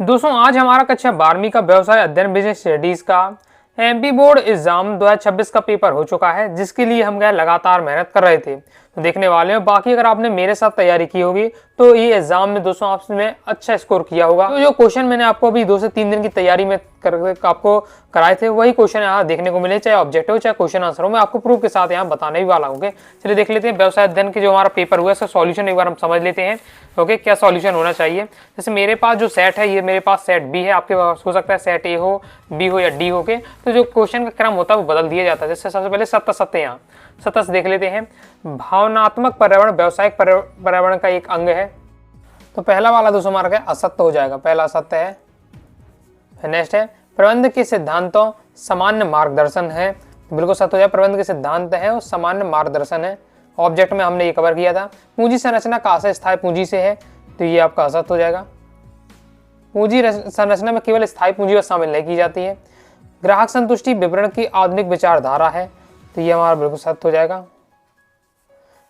दोस्तों आज हमारा कक्षा 12वीं का व्यवसाय अध्ययन बिजनेस स्टडीज का एमपी बोर्ड एग्जाम 2026 का पेपर हो चुका है, जिसके लिए हम गए लगातार मेहनत कर रहे थे। तो देखने वाले हैं। बाकी अगर आपने मेरे साथ तैयारी की होगी तो ये एग्जाम में दोस्तों आपने अच्छा स्कोर किया होगा। तो जो क्वेश्चन मैंने आपको अभी 2 से 3 दिन की तैयारी में आपको कराए थे, वही क्वेश्चन यहाँ देखने को मिले, चाहे ऑब्जेक्टिव चाहे क्वेश्चन आंसर हो। मैं आपको प्रूफ के साथ यहाँ बताने भी वाला हूँ। चलिए देख लेते हैं व्यवसाय अध्ययन के जो हमारा पेपर हुआ है इसका सॉल्यूशन एक बार हम समझ लेते हैं। ओके, क्या सॉल्यूशन होना चाहिए। जैसे मेरे पास जो सेट है, ये मेरे पास सेट बी है, आपके पास हो सकता है सेट ए हो, बी हो या डी हो के। तो जो क्वेश्चन का क्रम होता है वो बदल दिया जाता है। जैसे सबसे पहले सत्य यहाँ सतस देख लेते हैं। भावनात्मक पर्यावरण व्यावसायिक पर्यावरण का एक अंग है। तो पहला वाला दोस्तों हमारा क्या असत्य हो जाएगा, पहला असत्य है। नेक्स्ट है प्रबंध के सिद्धांतों सामान्य मार्गदर्शन है, तो बिल्कुल सत्य हो जाएगा। प्रबंध के सिद्धांत है और सामान्य मार्गदर्शन है। ऑब्जेक्ट में हमने ये कवर किया था। पूंजी संरचना का आशय स्थायी पूंजी से है, तो ये आपका असत्य हो जाएगा। पूंजी संरचना में केवल स्थायी पूंजी शामिल नहीं की जाती है। ग्राहक संतुष्टि विवरण की आधुनिक विचारधारा है, तो ये हमारा बिल्कुल सत्य हो जाएगा।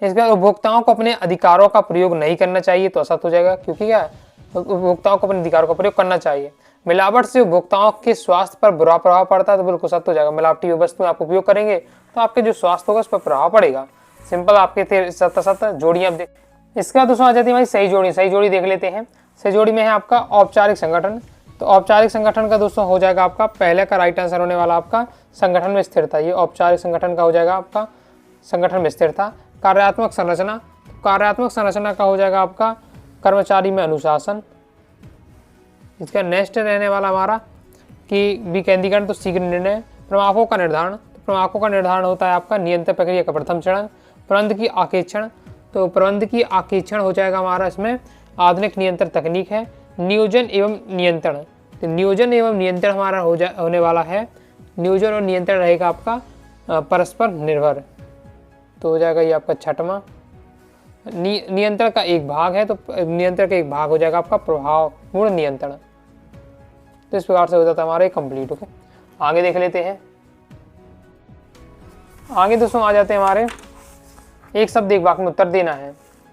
इसके बाद उपभोक्ताओं को अपने अधिकारों का प्रयोग नहीं करना चाहिए, तो असत्य हो जाएगा, क्योंकि क्या है उपभोक्ताओं को अपने अधिकारों का प्रयोग करना चाहिए। मिलावट से उपभोक्ताओं के स्वास्थ्य पर बुरा प्रभाव पड़ता है, तो बिल्कुल सत्य हो जाएगा। मिलावटी वस्तुएं आप उपयोग करेंगे तो आपके जो स्वास्थ्य होगा उस पर प्रभाव पड़ेगा। सिंपल आपके थे सत्य जोड़ियां देख। इसके बाद दोस्तों आ जाती है हमारी सही जोड़ी। सही जोड़ी देख लेते हैं। सही जोड़ी में है आपका औपचारिक संगठन। तो औपचारिक संगठन का दोस्तों हो जाएगा आपका पहले का राइट आंसर होने वाला आपका संगठन में स्थिरता। ये औपचारिक संगठन का हो जाएगा आपका संगठन में स्थिरता। कार्यात्मक संरचना, कार्यात्मक संरचना का हो जाएगा आपका कर्मचारी में अनुशासन। इसका नेक्स्ट रहने वाला हमारा कि विकेंद्रीकरण, तो शीघ्र निर्णय। प्रमापों का निर्धारण, तो प्रमापों का निर्धारण होता है आपका नियंत्रण प्रक्रिया का प्रथम चरण। प्रबंध की आकेक्षण, तो प्रबंध की आकेक्षण हो जाएगा हमारा इसमें आधुनिक नियंत्रण तकनीक है। नियोजन एवं नियंत्रण, तो नियोजन एवं नियंत्रण हमारा होने वाला है। नियोजन और नियंत्रण रहेगा आपका परस्पर निर्भर, तो हो जाएगा ये आपका छठवां। नियंत्रण का एक भाग है, तो नियंत्रण का एक भाग हो जाएगा आपका प्रभावपूर्ण नियंत्रण। तो इस प्रकार से हो जाता है हमारा कंप्लीट। ओके, आगे देख लेते हैं। आगे दोस्तों आ जाते हैं हमारे एक शब्द एक वाक्य में उत्तर देना है।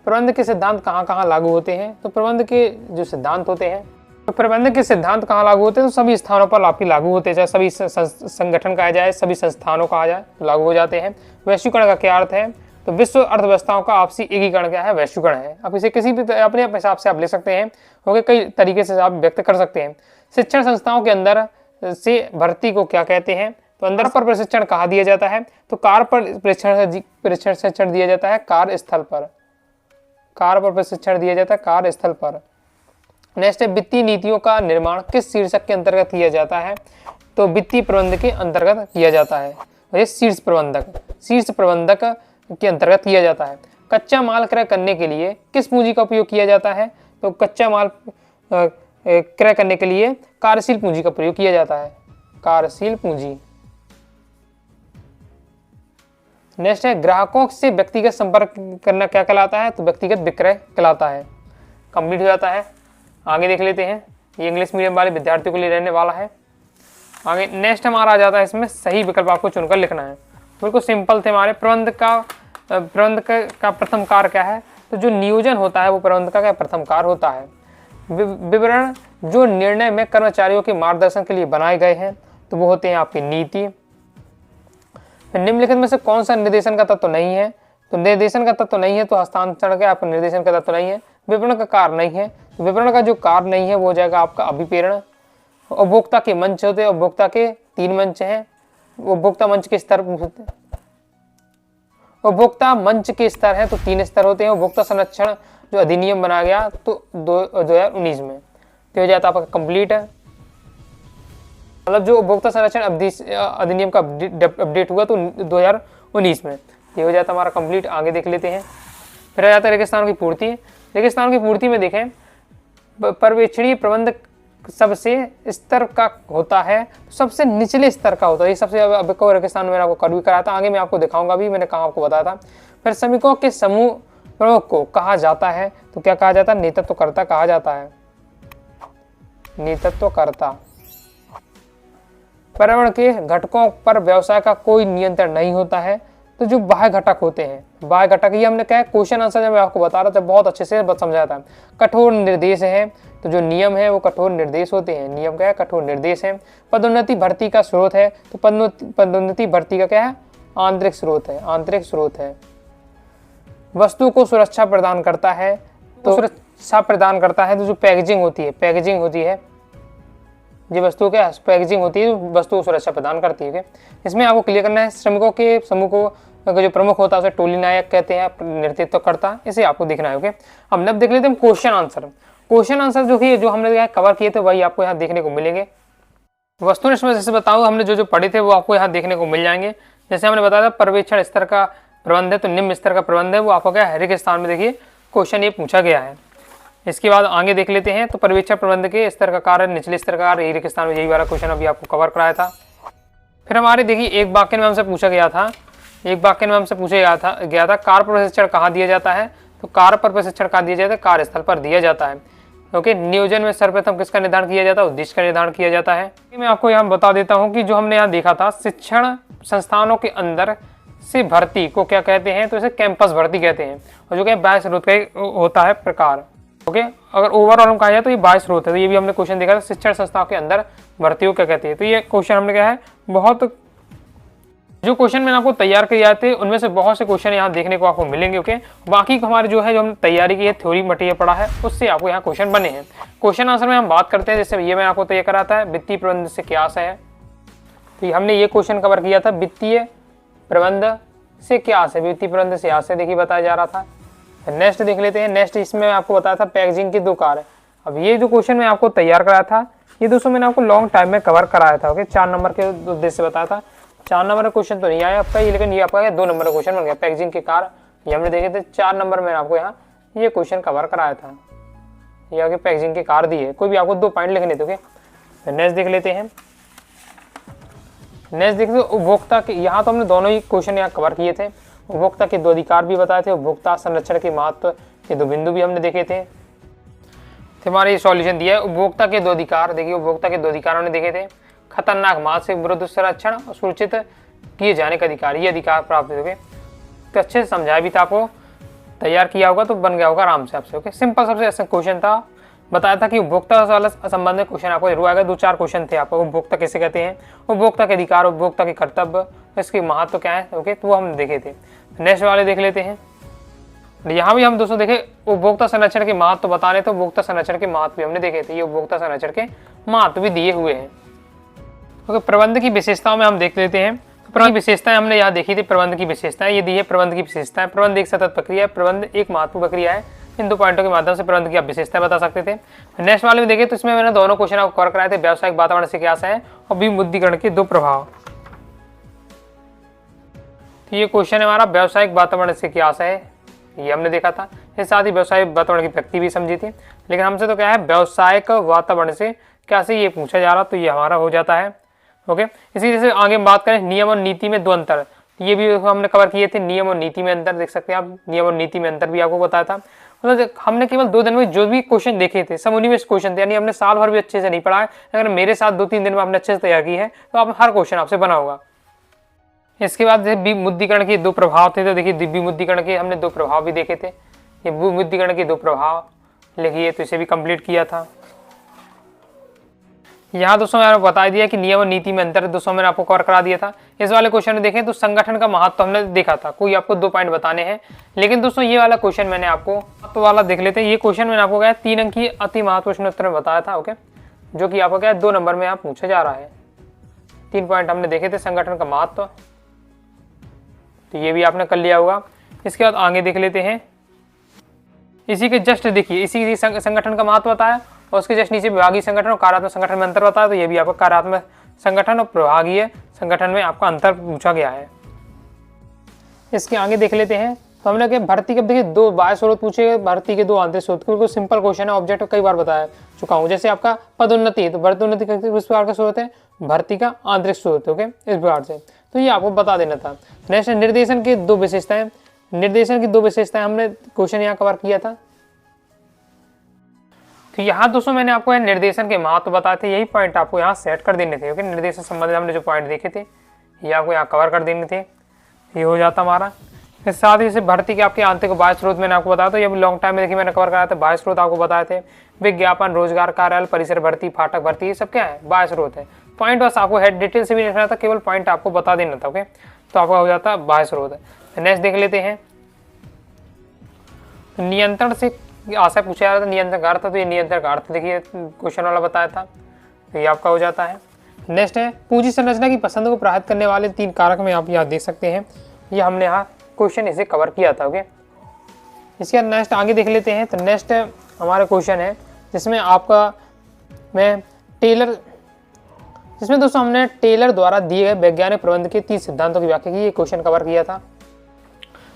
प्रबंध के सिद्धांत कहाँ कहाँ लागू होते हैं। तो प्रबंध के जो सिद्धांत होते हैं, तो प्रबंध के सिद्धांत कहाँ लागू होते हैं, तो सभी स्थानों पर आपकी लागू होते हैं। चाहे सभी संगठन कहा जाए, सभी संस्थानों कहा जाए, तो लागू हो जाते हैं। वैश्वीकरण का क्या अर्थ है, तो विश्व अर्थव्यवस्थाओं का आपसी एकीकरण क्या है, वैश्वीकरण है। आप इसे किसी भी अपने हिसाब से आप ले सकते हैं। ओके, कई तरीके से आप व्यक्त कर सकते हैं। शिक्षण संस्थाओं के अंदर से भर्ती को क्या कहते हैं, तो अंदर पर प्रशिक्षण कहाँ दिया जाता है, तो कार्य पर प्रशिक्षण दिया जाता है कार्यस्थल पर। कार्य पर प्रशिक्षण दिया जाता है कार्यस्थल पर। नेक्स्ट है वित्तीय नीतियों का निर्माण किस शीर्षक के अंतर्गत किया जाता है, तो वित्तीय प्रबंध के अंतर्गत किया जाता है। ये शीर्ष प्रबंधक के अंतर्गत किया जाता है। कच्चा माल क्रय करने के लिए किस पूंजी का उपयोग किया जाता है, तो कच्चा माल क्रय करने के लिए कार्यशील पूंजी का प्रयोग किया जाता है, कार्यशील पूंजी। नेक्स्ट है ग्राहकों से व्यक्तिगत संपर्क करना क्या कहलाता है, तो व्यक्तिगत विक्रय कहलाता है। कंप्लीट हो जाता है। आगे देख लेते हैं। ये इंग्लिश मीडियम वाले विद्यार्थियों के लिए रहने वाला है। आगे नेक्स्ट हमारा आ जाता है, इसमें सही विकल्प आपको चुनकर लिखना है। बिल्कुल सिंपल थे हमारे। प्रबंध का प्रथम कार्य क्या है, तो जो नियोजन होता है वो प्रबंध का प्रथम कार्य होता है। विवरण जो निर्णय में कर्मचारियों के मार्गदर्शन के लिए बनाए गए हैं, तो वो होते हैं आपकी नीति। निम्नलिखित में से कौन सा निर्देशन का तत्व नहीं है, तो निर्देशन का तत्व नहीं है तो हस्तांतरण का आपका निर्देशन का तत्व नहीं है। विवरण का कार्य नहीं है, तो विवरण का जो कार्य नहीं है वो हो जाएगा आपका अभिप्रेरण। उपभोक्ता के मंच होते हैं, उपभोक्ता के 3 मंच हैं। उपभोक्ता मंच के स्तर, उपभोक्ता मंच के स्तर है तो 3 स्तर होते हैं। उपभोक्ता संरक्षण जो अधिनियम बनाया गया तो 2019 में, तो हो जाता है आपका कंप्लीट है। मतलब जो उपभोक्ता संरक्षण अधिनियम का अपडेट हुआ तो 2019 में, ये हो जाता हमारा कंप्लीट। आगे देख लेते हैं। फिर आ जाता है रेगिस्तानों की पूर्ति। रेगिस्तानों की पूर्ति में देखें पर्यवेक्षणीय प्रबंध सबसे स्तर का होता है, सबसे निचले स्तर का होता है। ये सबसे अब रेगिस्तान में आपको कर भी कराया था, आगे मैं आपको दिखाऊंगा भी, मैंने कहाँ आपको बताया था। फिर श्रमिकों के समूह प्रमुख को कहा जाता है, तो क्या कहा जाता है, नेतृत्वकर्ता कहा जाता है, नेतृत्वकर्ता। पर्यावरण के घटकों पर व्यवसाय का कोई नियंत्रण नहीं होता है, तो जो बाह्य घटक होते हैं, बाह्य घटक, ये हमने क्या है क्वेश्चन आंसर जब मैं आपको बता रहा था बहुत अच्छे से समझाया था। कठोर निर्देश है, तो जो नियम है वो कठोर निर्देश होते हैं। नियम क्या है? कठोर निर्देश है। पदोन्नति भर्ती का स्रोत है, तो पदोन्नति भर्ती का क्या है? आंतरिक स्रोत है, आंतरिक स्रोत है। वस्तु को सुरक्षा प्रदान करता है, तो सुरक्षा प्रदान करता है, तो जो पैकेजिंग होती है, पैकेजिंग होती है, जो वस्तु के पैकेजिंग होती है वस्तु को सुरक्षा प्रदान करती है। इसमें आपको क्लियर करना है श्रमिकों के समूह को जो प्रमुख होता है उसे टोली नायक कहते हैं, नेतृत्व करता, इसे आपको देखना है। ओके, अब देख लेते हैं क्वेश्चन आंसर। क्वेश्चन आंसर जो हमने कवर किए थे वही आपको यहाँ देखने को मिलेंगे। वस्तुनिष्ठ में जैसे बताऊँ हमने जो पढ़े थे वो आपको यहाँ देखने को मिल जाएंगे। जैसे हमने बताया था पर्यवेक्षण स्तर का प्रबंध है, तो निम्न स्तर का प्रबंध है वो आपको क्या हर एक स्थान में देखिए क्वेश्चन ये पूछा गया है। इसके बाद आगे देख लेते हैं, तो पर्यवेक्षण प्रबंध के स्तर का कार्य, निचले स्तर का कार्य, एक स्थान में, यही वाला क्वेश्चन अभी आपको कवर कराया था। फिर हमारे देखिए एक वाक्य में हमसे पूछा गया था, एक वाक्य में हमसे पूछा गया था कार्य प्रशिक्षण कहाँ दिया जाता है, तो कार्य पर प्रशिक्षण कहाँ दिया जाता है? कार्यस्थल पर दिया जाता है। ओके, नियोजन में सर्वप्रथम किसका निर्धारण किया जाता है? उद्देश्य का निर्धारण किया जाता है। मैं आपको यहाँ बता देता हूँ कि जो हमने यहाँ देखा था शिक्षण संस्थानों के अंदर से भर्ती को क्या कहते हैं? तो इसे कैंपस भर्ती कहते हैं, और जो क्या बाह्य स्रोत का होता है प्रकार। ओके, अगर ओवरऑल हम कहा जाए तो ये बाह्य स्रोत है। तो ये भी हमने क्वेश्चन देखा था, शिक्षण संस्थाओं के अंदर भर्ती को क्या कहते हैं। तो ये क्वेश्चन हमने क्या है बहुत, जो क्वेश्चन मैंने आपको तैयार किए थे उनमें से बहुत से क्वेश्चन यहाँ देखने को आपको मिलेंगे। ओके, बाकी हमारे जो है जो हमने तैयारी की है थ्योरी मटेरियल पढ़ा है उससे आपको यहाँ क्वेश्चन बने हैं। क्वेश्चन आंसर में हम बात करते हैं, जैसे ये मैं आपको तैयार कराता है वित्तीय प्रबंध से क्या आशय है। तो हमने ये क्वेश्चन कवर किया था, वित्तीय प्रबंध से क्या आशय, वित्तीय प्रबंध से आशय देखिए बताया जा रहा था। नेक्स्ट देख लेते हैं, नेक्स्ट इसमें आपको बताया था पैकेजिंग की 2 कार्य। अब ये जो क्वेश्चन मैं आपको तैयार कराया था ये दोस्तों मैंने आपको लॉन्ग टाइम में कवर कराया था। ओके, 4 नंबर के उद्देश्य से बताया था। 4 नंबर का क्वेश्चन तो नहीं आया आपका ये, लेकिन ये आपका 2 नंबर का क्वेश्चन बन गया। पैकेजिंग के कार्य ये हमने देखे थे, 4 नंबर में आपको यहाँ ये क्वेश्चन कवर कराया था। ये आगे पैकेजिंग के कार्य दिए, कोई भी आपको 2 पॉइंट लिखने थे। ओके, नेक्स्ट देख लेते हैं, नेक्स्ट देखते उपभोक्ता के, यहाँ तो हमने दोनों ही क्वेश्चन यहाँ कवर किए थे। उपभोक्ता के 2 अधिकार भी बताए थे, उपभोक्ता संरक्षण के महत्व के 2 बिंदु भी हमने देखे थे। हमारे ये सॉल्यूशन दिया है, उपभोक्ता के 2 अधिकार, देखिए उपभोक्ता के 2 अधिकार हमने देखे थे, खतरनाक माल से विरुद्ध संरक्षण और सुरक्षित किए जाने का अधिकार, ये अधिकार प्राप्त हो गए। तो अच्छे से समझाया भी था, आपको तैयार किया होगा तो बन गया होगा आराम से आपसे। ओके, सिंपल सबसे ऐसा क्वेश्चन था, बताया था कि उपभोक्ता वाला संबंध में क्वेश्चन आपको जरूर आएगा। 2-4 क्वेश्चन थे आपको, उपभोक्ता कैसे कहते हैं, उपभोक्ता के अधिकार, उपभोक्ता के कर्तव्य, इसके महत्व क्या है। ओके, तो वो हम देखे थे। नेक्स्ट वाले देख लेते हैं, यहाँ भी हम दोस्तों देखे उपभोक्ता संरक्षण के महत्व बता रहे थे, उपभोक्ता संरक्षण के महत्व भी हमने देखे थे, ये उपभोक्ता संरक्षण के महत्व भी दिए हुए हैं। ओके, प्रबंध की विशेषताओं में हम देख लेते हैं। प्रबंध की विशेषताएं हमने यहाँ देखी थी, प्रबंध की विशेषताएं ये दी है। प्रबंध की विशेषताएं, प्रबंध एक सतत प्रक्रिया है, प्रबंध एक महत्वपूर्ण प्रक्रिया है। इन 2 पॉइंटों के माध्यम से प्रबंध की आप विशेषताएं बता सकते थे। नेक्स्ट वाले में देखें तो इसमें मैंने दोनों क्वेश्चन आपको कवर कराए थे, व्यावसायिक वातावरण से क्या आशय है और विमुद्रीकरण के 2 प्रभाव। तो ये क्वेश्चन है हमारा व्यावसायिक वातावरण से क्या आशय है, ये हमने देखा था। इसके साथ ही व्यावसायिक वातावरण की व्यक्ति भी समझी थी, लेकिन हमसे तो क्या है व्यावसायिक वातावरण से क्या से ये पूछा जा रहा, तो ये हमारा हो जाता है। ओके, इसी तरह से आगे बात करें नियम और नीति में 2 अंतर, ये भी हमने कवर किए थे। नियम और नीति में अंतर देख सकते हैं आप, नियम और नीति में अंतर भी आपको बताया था। मतलब हमने केवल 2 दिन में जो भी क्वेश्चन देखे थे सब उन्हीं में क्वेश्चन थे, यानी हमने साल भर भी अच्छे से नहीं पढ़ा है। अगर मेरे साथ 2-3 दिन में आपने अच्छे से तैयार की है तो आप हर क्वेश्चन आपसे बना होगा। इसके बाद विमुद्रीकरण के 2 प्रभाव थे, तो देखिए विमुद्रीकरण के हमने 2 प्रभाव भी देखे थे। ये विमुद्रीकरण के 2 प्रभाव लिखिए, तो इसे भी कंप्लीट किया था। यहाँ दोस्तों मैंने बता दिया कि नियम और नीति में अंतर दोस्तों मैंने आपको कवर करा दिया था। इस वाले क्वेश्चन में देखें तो संगठन का महत्व हमने देखा था, कोई आपको 2 पॉइंट बताने हैं। लेकिन दोस्तों ये वाला क्वेश्चन मैंने आपको तो वाला देख लेते हैं। ये क्वेश्चन मैंने आपको क्या 3 अंक की अति महत्वपूर्ण प्रश्न उत्तर में बताया था। ओके, जो कि आपको क्या 2 नंबर में यहाँ पूछा जा रहा है। 3 पॉइंट हमने देखे थे, संगठन का महत्व, तो ये भी आपने कर लिया होगा। इसके बाद आगे देख लेते हैं, इसी के जस्ट देखिए, इसी संगठन का महत्व बताया और उसके जस्ट नीचे विभागीय संगठन और कार्यात्मक संगठन में अंतर बताया। तो ये भी आपका कार्यात्मक संगठन और प्रभागीय संगठन में आपका अंतर पूछा गया है। इसके आगे देख लेते हैं, तो हमने क्या भर्ती के देखिए 2 बाह्य स्रोत पूछे, भर्ती के 2 आंतरिक स्रोत, क्योंकि सिंपल क्वेश्चन है, ऑब्जेक्ट कई बार बताया चुका हूँ। जैसे आपका पदोन्नति, तो पदोन्नति किस प्रकार का स्रोत है, भर्ती का आंतरिक स्रोत। ओके, इस प्रकार से तो ये आपको बता देना था। नेक्स्ट निर्देशन की 2 विशेषताएं, निर्देशन की 2 विशेषताएं हमने क्वेश्चन यहाँ कवर किया था। तो यहाँ दोस्तों मैंने आपको निर्देशन के महत्व बताए थे, यही पॉइंट आपको यहाँ सेट कर देने थे। ओके, निर्देशन संबंधित हमने जो पॉइंट देखे थे ये आपको यहाँ कवर कर देने थे। ये हो जाता हमारा। इसके साथ ही इसे भर्ती के आपके आंतरिक बाह्य स्रोत मैंने आपको बताया, तो ये लॉन्ग टाइम में देखिए मैंने कवर कराया था। बाह्य स्रोत आपको बताए थे विज्ञापन, रोजगार, कार्यालय, परिसर भर्ती, फाटक भर्ती, ये सब क्या है, बाह्य स्रोत है। पॉइंट बस आपको हेड डिटेल से भी नहीं लिखना था, केवल पॉइंट आपको बता देना था। ओके, तो आपका हो जाता बाह्य स्रोत है। नेक्स्ट देख लेते हैं, नियंत्रण से आशा पूछा जा रहा था नियंत्रण का अर्थ, तो ये नियंत्रण का अर्थ देखिए क्वेश्चन वाला बताया था, तो ये आपका हो जाता है। नेक्स्ट है पूंजी संरचना की पसंद को प्रभावित करने वाले 3 कारक में आप यहाँ देख सकते हैं, ये हमने यहाँ क्वेश्चन इसे कवर किया था। ओके, इसके बाद नेक्स्ट आगे देख लेते हैं। तो नेक्स्ट हमारा क्वेश्चन है जिसमें आपका मैं टेलर, जिसमें दोस्तों हमने टेलर द्वारा दिए गए वैज्ञानिक प्रबंध के 3 सिद्धांतों की व्याख्या की, ये क्वेश्चन कवर किया था।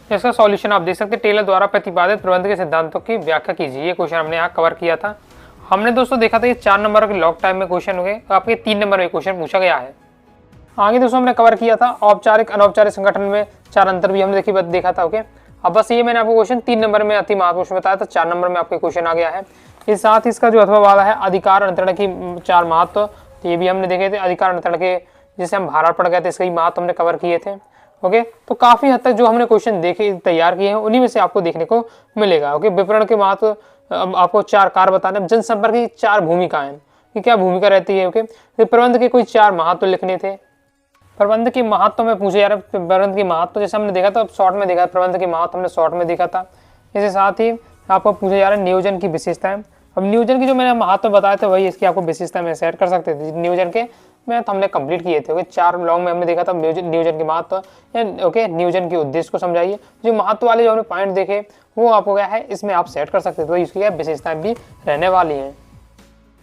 इसका सॉल्यूशन आप देख सकते हैं, टेलर द्वारा प्रतिपादित प्रबंध के सिद्धांतों की व्याख्या कीजिए, ये क्वेश्चन हमने यहाँ कवर किया था। हमने दोस्तों देखा था ये 4 नंबर के लॉन्ग टाइम में क्वेश्चन हो गए, आपके 3 नंबर में क्वेश्चन पूछा गया है। आगे दोस्तों हमने कवर किया था औपचारिक अनौपचारिक संगठन में 4 अंतर भी हमने देखा था। ओके, अब बस ये मैंने आपको क्वेश्चन 3 नंबर में अति महत्वपूर्ण बताया था, 4 नंबर में आपके क्वेश्चन आ गया है। इस साथ इसका जो अथवा वाला है अधिकार अंतरण की 4 महत्व, तो ये भी हमने देखे थे। अधिकार अंतरण के जिसे हम भारण पड़ गए थे, इसके महत्व हमने कवर किए थे। ओके, तो काफी हद तक जो हमने क्वेश्चन देखे तैयार किए हैं उन्हीं में से आपको देखने को मिलेगा। ओके, विपणन के महत्व आपको 4 कार्य बताने, जनसंपर्क की 4 भूमिकाएं कि क्या भूमिका रहती है। ओके, फिर प्रबंध के कोई 4 महत्व लिखने थे। प्रबंध के महत्व में पूछे जा रहा है, प्रबंध के महत्व जैसे हमने देखा था शॉर्ट में देखा, प्रबंध के महत्व हमने शॉर्ट में देखा था। इसके साथ ही आपको पूछा जा रहा है नियोजन की विशेषताएं। अब नियोजन की जो मैंने महत्व बताए थे वही इसकी आपको विशेषता में सेट कर सकते थे। नियोजन के में तो हमने कंप्लीट किए थे। ओके, 4 लॉन्ग में हमने देखा था नियोजन के महत्व। ओके, नियोजन के उद्देश्य को समझाइए। जो महत्व वाले जो हमने पॉइंट देखे वो आपको क्या है इसमें आप सेट कर सकते थे, तो इसकी क्या विशेषताएं भी रहने वाली हैं।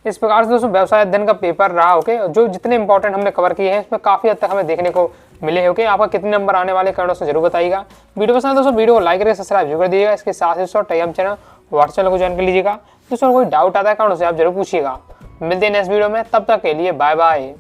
इस प्रकार से दोस्तों व्यवसाय अध्ययन का पेपर रहा। ओके, जो जितने इंपॉर्टेंट हमने कवर किए हैं इसमें काफी हद तक हमें देखने को मिले हैं। ओके, आपका कितने नंबर आने वाले कमेंट से जरूर बताइएगा। वीडियो पसंद है दोस्तों वीडियो को लाइक करके सब्सक्राइब जरूर कर दीजिएगा। इसके साथ ही दोस्तों टेलीग्राम चैनल व्हाट्सएप चैनल को ज्वाइन कर लीजिएगा। दोस्तों कोई डाउट आता है कमेंट से आप जरूर पूछिएगा। मिलते हैं नेक्स्ट वीडियो में, तब तक के लिए बाय बाय।